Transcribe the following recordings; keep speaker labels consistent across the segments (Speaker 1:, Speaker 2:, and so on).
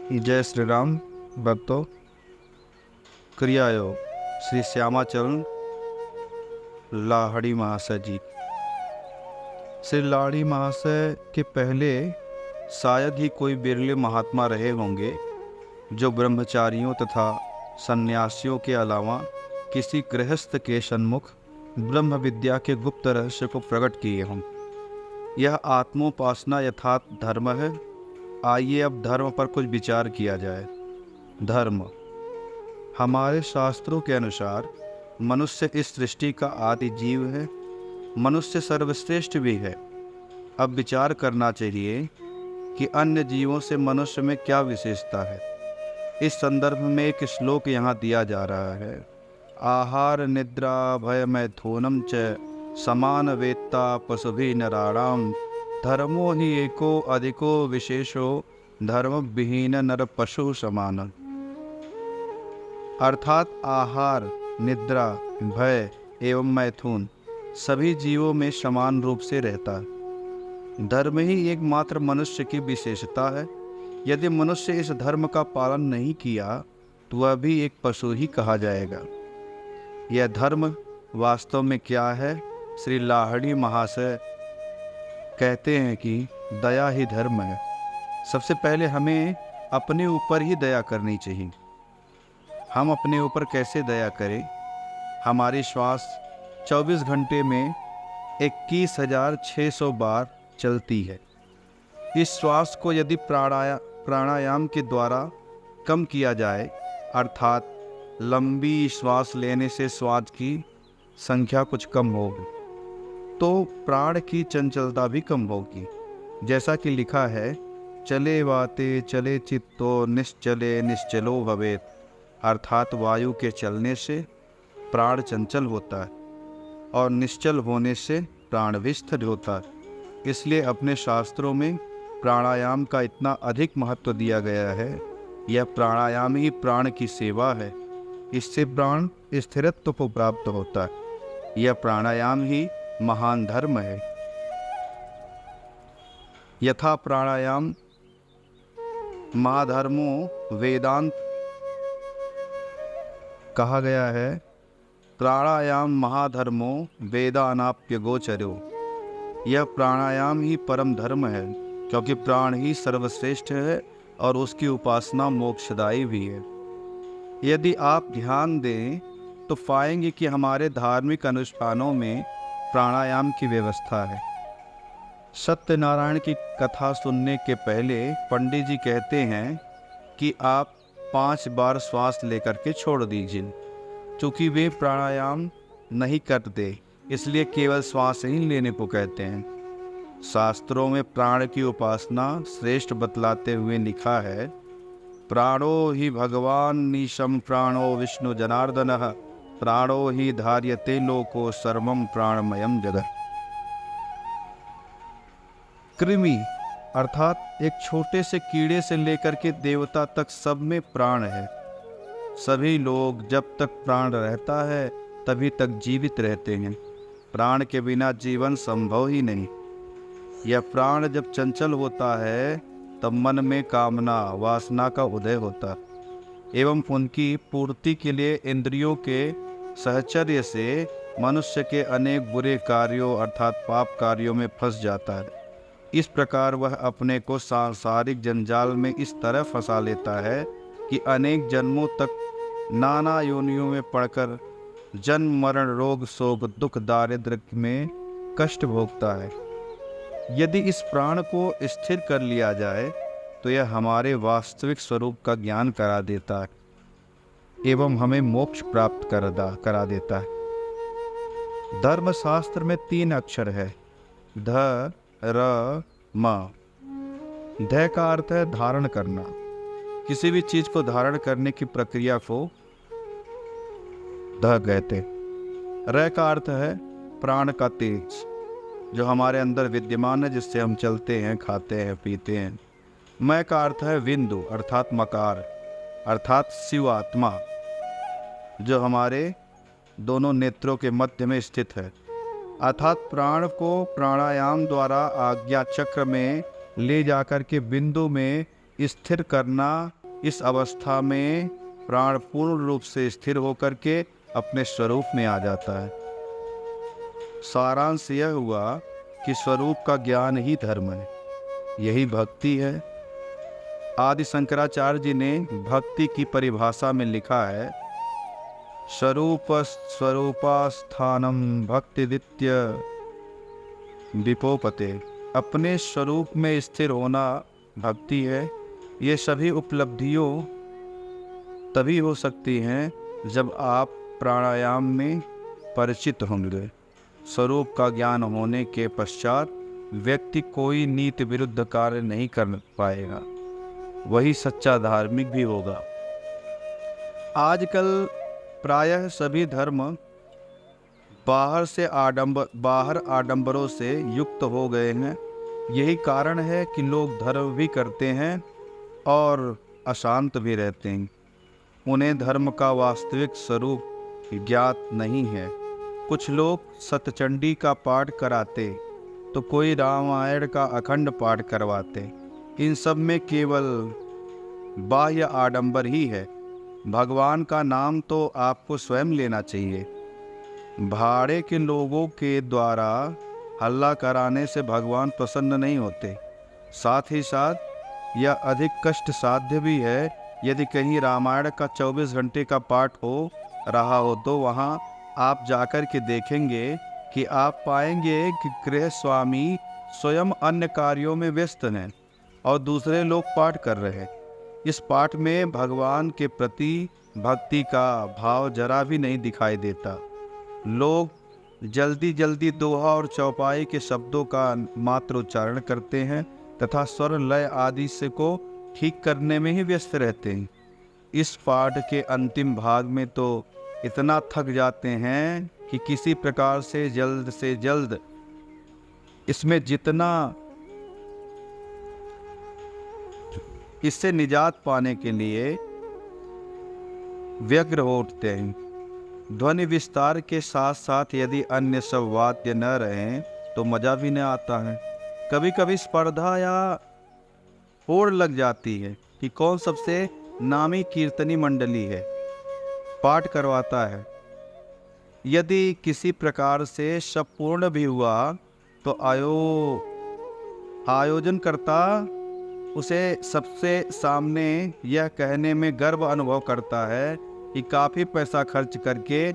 Speaker 1: जय श्री राम भक्तों। क्रियायोग श्री श्यामाचरण लाहड़ी महाशय जी। श्री लाहड़ी महाशय के पहले शायद ही कोई बिरले महात्मा रहे होंगे जो ब्रह्मचारियों तथा सन्यासियों के अलावा किसी गृहस्थ के सन्मुख ब्रह्म विद्या के गुप्त रहस्य को प्रकट किए हों। यह आत्मोपासना यथार्थ धर्म है। आइए अब धर्म पर कुछ विचार किया जाए। धर्म हमारे शास्त्रों के अनुसार मनुष्य इस सृष्टि का आदि जीव है। मनुष्य सर्वश्रेष्ठ भी है। अब विचार करना चाहिए कि अन्य जीवों से मनुष्य में क्या विशेषता है। इस संदर्भ में एक श्लोक यहाँ दिया जा रहा है। आहार निद्रा भय मैथुनम च समान वेत्ता पशुभि नराणाम धर्मो ही एको अधिको विशेषो धर्म विहीन नर पशु समान। अर्थात आहार निद्रा भय एवं मैथुन सभी जीवों में समान रूप से रहता है। धर्म ही एकमात्र मनुष्य की विशेषता है। यदि मनुष्य इस धर्म का पालन नहीं किया तो वह भी एक पशु ही कहा जाएगा। यह धर्म वास्तव में क्या है? श्री लाहड़ी महाशय कहते हैं कि दया ही धर्म है। सबसे पहले हमें अपने ऊपर ही दया करनी चाहिए। हम अपने ऊपर कैसे दया करें? हमारी श्वास 24 घंटे में 21,600 बार चलती है। इस श्वास को यदि प्राणायाम के द्वारा कम किया जाए, अर्थात लंबी श्वास लेने से श्वास की संख्या कुछ कम होगी, तो प्राण की चंचलता भी कम होगी। जैसा कि लिखा है, चले वाते चले चित्तो निश्चले निश्चलो भवेत। अर्थात वायु के चलने से प्राण चंचल होता है और निश्चल होने से प्राण भी स्थिर होता है। इसलिए अपने शास्त्रों में प्राणायाम का इतना अधिक महत्व दिया गया है। यह प्राणायाम ही प्राण की सेवा है। इससे प्राण स्थिरत्व को प्राप्त होता है। यह प्राणायाम ही महान धर्म है। यथा प्राणायाम महाधर्मो वेदांत कहा गया है। प्राणायाम महाधर्मो वेदानाप्य गोचरो। यह प्राणायाम ही परम धर्म है, क्योंकि प्राण ही सर्वश्रेष्ठ है और उसकी उपासना मोक्षदायी भी है। यदि आप ध्यान दें तो पाएंगे कि हमारे धार्मिक अनुष्ठानों में प्राणायाम की व्यवस्था है। सत्यनारायण की कथा सुनने के पहले पंडित जी कहते हैं कि आप 5 बार श्वास लेकर के छोड़ दीजिए। चूँकि वे प्राणायाम नहीं करते, इसलिए केवल श्वास ही लेने को कहते हैं। शास्त्रों में प्राण की उपासना श्रेष्ठ बतलाते हुए लिखा है, प्राणो ही भगवान निशम प्राणो विष्णु जनार्दनः प्राणो ही धार्यते लोको सर्वम प्राणमयम जगत। कृमि अर्थात एक छोटे से कीड़े से लेकर के देवता तक सब में प्राण है। सभी लोग जब तक प्राण रहता है तभी तक जीवित रहते हैं। प्राण के बिना जीवन संभव ही नहीं। यह प्राण जब चंचल होता है तब मन में कामना वासना का उदय होता है एवं उनकी पूर्ति के लिए इंद्रियों के सहचर्य से मनुष्य के अनेक बुरे कार्यों अर्थात पाप कार्यों में फंस जाता है। इस प्रकार वह अपने को सांसारिक जंजाल में इस तरह फंसा लेता है कि अनेक जन्मों तक नाना योनियों में पड़कर जन्म मरण रोग शोक दुख दारिद्र्य में कष्ट भोगता है। यदि इस प्राण को स्थिर कर लिया जाए तो यह हमारे वास्तविक स्वरूप का ज्ञान करा देता है एवं हमें मोक्ष प्राप्त करा देता है। धर्मशास्त्र में 3 अक्षर है, ध र म। ध का अर्थ है धारण करना। किसी भी चीज को धारण करने की प्रक्रिया को ध कहते। र का अर्थ है प्राण का तेज जो हमारे अंदर विद्यमान है, जिससे हम चलते हैं, खाते हैं, पीते हैं। मैं का अर्थ है बिंदु अर्थात मकार अर्थात शिव आत्मा जो हमारे दोनों नेत्रों के मध्य में स्थित है। अर्थात प्राण को प्राणायाम द्वारा आज्ञा चक्र में ले जाकर के बिंदु में स्थिर करना इस अवस्था में प्राण पूर्ण रूप से स्थिर होकर के अपने स्वरूप में आ जाता है। सारांश यह हुआ कि स्वरूप का ज्ञान ही धर्म है, यही भक्ति है। आदि शंकराचार्य जी ने भक्ति की परिभाषा में लिखा है, स्वरूपास्थानम भक्ति दित्य विपोपते। अपने स्वरूप में स्थिर होना भक्ति है। ये सभी उपलब्धियों तभी हो सकती हैं जब आप प्राणायाम में परिचित होंगे। स्वरूप का ज्ञान होने के पश्चात व्यक्ति कोई नीति विरुद्ध कार्य नहीं कर पाएगा, वही सच्चा धार्मिक भी होगा। आजकल प्रायः सभी धर्म बाहर आडंबरों से युक्त हो गए हैं। यही कारण है कि लोग धर्म भी करते हैं और अशांत भी रहते हैं। उन्हें धर्म का वास्तविक स्वरूप ज्ञात नहीं है। कुछ लोग सतचंडी का पाठ कराते तो कोई रामायण का अखंड पाठ करवाते। इन सब में केवल बाह्य आडंबर ही है। भगवान का नाम तो आपको स्वयं लेना चाहिए। भाड़े के लोगों के द्वारा हल्ला कराने से भगवान प्रसन्न नहीं होते। साथ ही साथ यह अधिक कष्ट साध्य भी है। यदि कहीं रामायण का 24 घंटे का पाठ हो रहा हो तो वहाँ आप जाकर के देखेंगे कि आप पाएंगे कि गृह स्वामी स्वयं अन्य कार्यों में व्यस्त हैं और दूसरे लोग पाठ कर रहे हैं। इस पाठ में भगवान के प्रति भक्ति का भाव जरा भी नहीं दिखाई देता। लोग जल्दी जल्दी दोहा और चौपाई के शब्दों का मात्र उच्चारण करते हैं तथा स्वर लय आदि से को ठीक करने में ही व्यस्त रहते हैं। इस पाठ के अंतिम भाग में तो इतना थक जाते हैं कि किसी प्रकार से जल्द इससे निजात पाने के लिए व्यग्र हो उठते हैं। ध्वनि विस्तार के साथ साथ यदि अन्य सब वाद्य न रहें तो मज़ा भी न आता है। कभी कभी स्पर्धा या होड़ लग जाती है कि कौन सबसे नामी कीर्तनी मंडली है, पाठ करवाता है। यदि किसी प्रकार से सब पूर्ण भी हुआ तो आयोजनकर्ता उसे सबसे सामने यह कहने में गर्व अनुभव करता है कि काफ़ी पैसा खर्च करके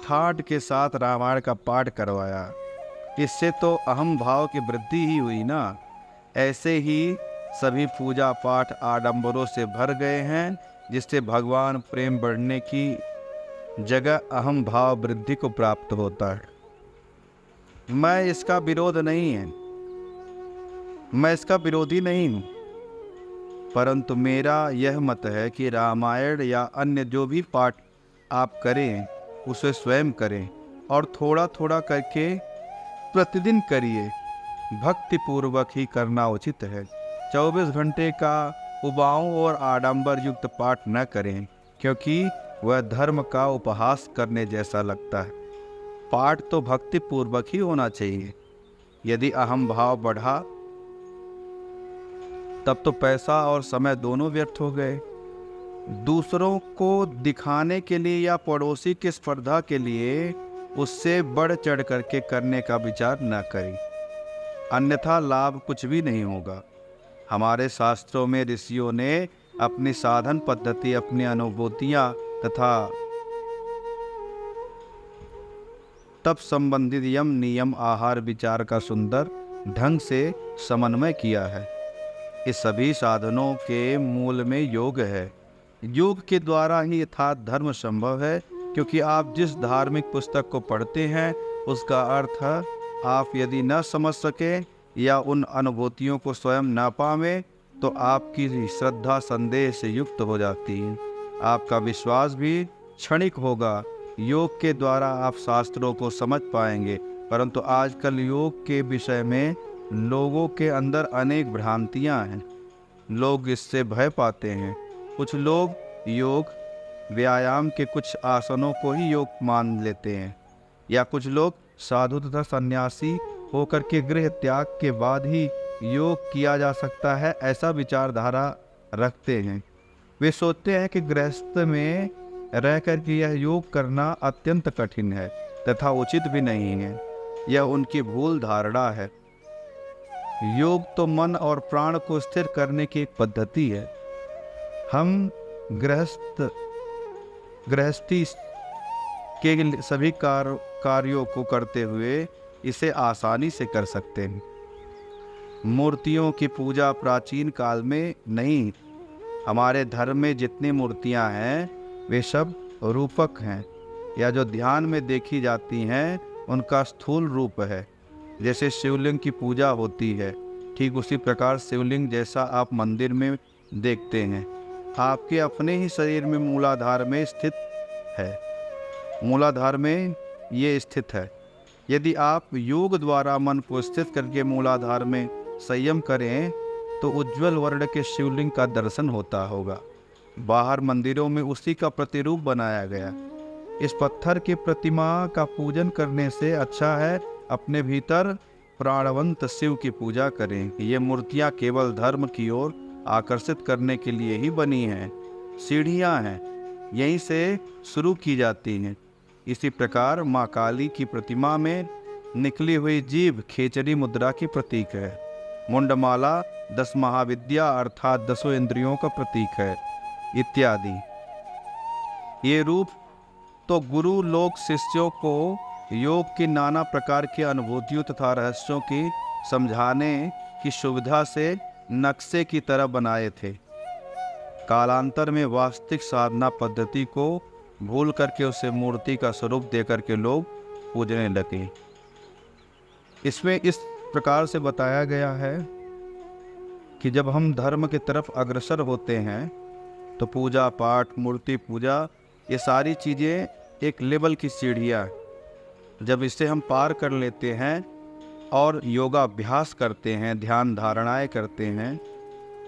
Speaker 1: ठाठ के साथ रामायण का पाठ करवाया। इससे तो अहम भाव की वृद्धि ही हुई ना। ऐसे ही सभी पूजा पाठ आडंबरों से भर गए हैं, जिससे भगवान प्रेम बढ़ने की जगह अहम भाव वृद्धि को प्राप्त होता है। मैं इसका विरोधी नहीं हूँ, परंतु मेरा यह मत है कि रामायण या अन्य जो भी पाठ आप करें उसे स्वयं करें और थोड़ा थोड़ा करके प्रतिदिन करिए। भक्ति पूर्वक ही करना उचित है। 24 घंटे का उबाऊ और आडंबर युक्त पाठ न करें, क्योंकि वह धर्म का उपहास करने जैसा लगता है। पाठ तो भक्ति पूर्वक ही होना चाहिए। यदि अहम भाव बढ़ा तब तो पैसा और समय दोनों व्यर्थ हो गए। दूसरों को दिखाने के लिए या पड़ोसी की स्पर्धा के लिए उससे बढ़ चढ़ करके करने का विचार न करें, अन्यथा लाभ कुछ भी नहीं होगा। हमारे शास्त्रों में ऋषियों ने अपनी साधन पद्धति, अपनी अनुभूतियाँ तथा तप संबंधित यम नियम, आहार विचार का सुंदर ढंग से समन्वय किया है। इस सभी साधनों के मूल में योग है। योग के द्वारा ही यथार्थ धर्म संभव है, क्योंकि आप जिस धार्मिक पुस्तक को पढ़ते हैं उसका अर्थ आप यदि न समझ सके या उन अनुभूतियों को स्वयं न पावें तो आपकी श्रद्धा संदेह से युक्त हो जाती है। आपका विश्वास भी क्षणिक होगा। योग के द्वारा आप शास्त्रों को समझ पाएंगे, परंतु आजकल योग के विषय में लोगों के अंदर अनेक भ्रांतियां हैं। लोग इससे भय पाते हैं। कुछ लोग योग व्यायाम के कुछ आसनों को ही योग मान लेते हैं, या कुछ लोग साधु तथा सन्यासी होकर के गृह त्याग के बाद ही योग किया जा सकता है, ऐसा विचारधारा रखते हैं। वे सोचते हैं कि गृहस्थ में रह कर के यह योग करना अत्यंत कठिन है तथा उचित भी नहीं है। यह उनकी भूल धारणा है। योग तो मन और प्राण को स्थिर करने की एक पद्धति है। हम गृहस्थी के सभी कार्यों को करते हुए इसे आसानी से कर सकते हैं। मूर्तियों की पूजा प्राचीन काल में नहीं, हमारे धर्म में जितनी मूर्तियां हैं वे सब रूपक हैं, या जो ध्यान में देखी जाती हैं उनका स्थूल रूप है। जैसे शिवलिंग की पूजा होती है, ठीक उसी प्रकार शिवलिंग जैसा आप मंदिर में देखते हैं आपके अपने ही शरीर में मूलाधार में स्थित है। मूलाधार में ये स्थित है। यदि आप योग द्वारा मन को स्थित करके मूलाधार में संयम करें तो उज्जवल वर्ण के शिवलिंग का दर्शन होता होगा। बाहर मंदिरों में उसी का प्रतिरूप बनाया गया। इस पत्थर की प्रतिमा का पूजन करने से अच्छा है अपने भीतर प्राणवंत शिव की पूजा करें। ये मूर्तियाँ केवल धर्म की ओर आकर्षित करने के लिए ही बनी हैं। सीढ़ियाँ हैं, यहीं से शुरू की जाती हैं। इसी प्रकार माँ काली की प्रतिमा में निकली हुई जीभ खेचरी मुद्रा की प्रतीक है। मुंडमाला 10 महाविद्या अर्थात 10 इंद्रियों का प्रतीक है, इत्यादि। ये रूप तो गुरु लोग शिष्यों को योग की नाना प्रकार की अनुभूतियों तथा रहस्यों की समझाने की सुविधा से नक्शे की तरह बनाए थे। कालांतर में वास्तविक साधना पद्धति को भूल करके उसे मूर्ति का स्वरूप देकर के लोग पूजने लगे। इसमें इस प्रकार से बताया गया है कि जब हम धर्म की तरफ अग्रसर होते हैं तो पूजा पाठ, मूर्ति पूजा, ये सारी चीज़ें एक लेवल की सीढ़ियाँ। जब इसे हम पार कर लेते हैं और योगाभ्यास करते हैं, ध्यान धारणाएं करते हैं,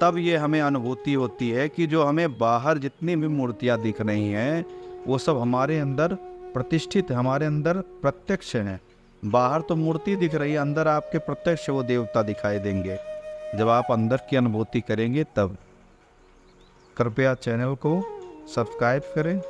Speaker 1: तब ये हमें अनुभूति होती है कि जो हमें बाहर जितनी भी मूर्तियाँ दिख रही हैं वो सब हमारे अंदर प्रतिष्ठित है, हमारे अंदर प्रत्यक्ष हैं। बाहर तो मूर्ति दिख रही है, अंदर आपके प्रत्यक्ष वो देवता दिखाई देंगे। जब आप अंदर की अनुभूति करेंगे तब। कृपया चैनल को सब्सक्राइब करें।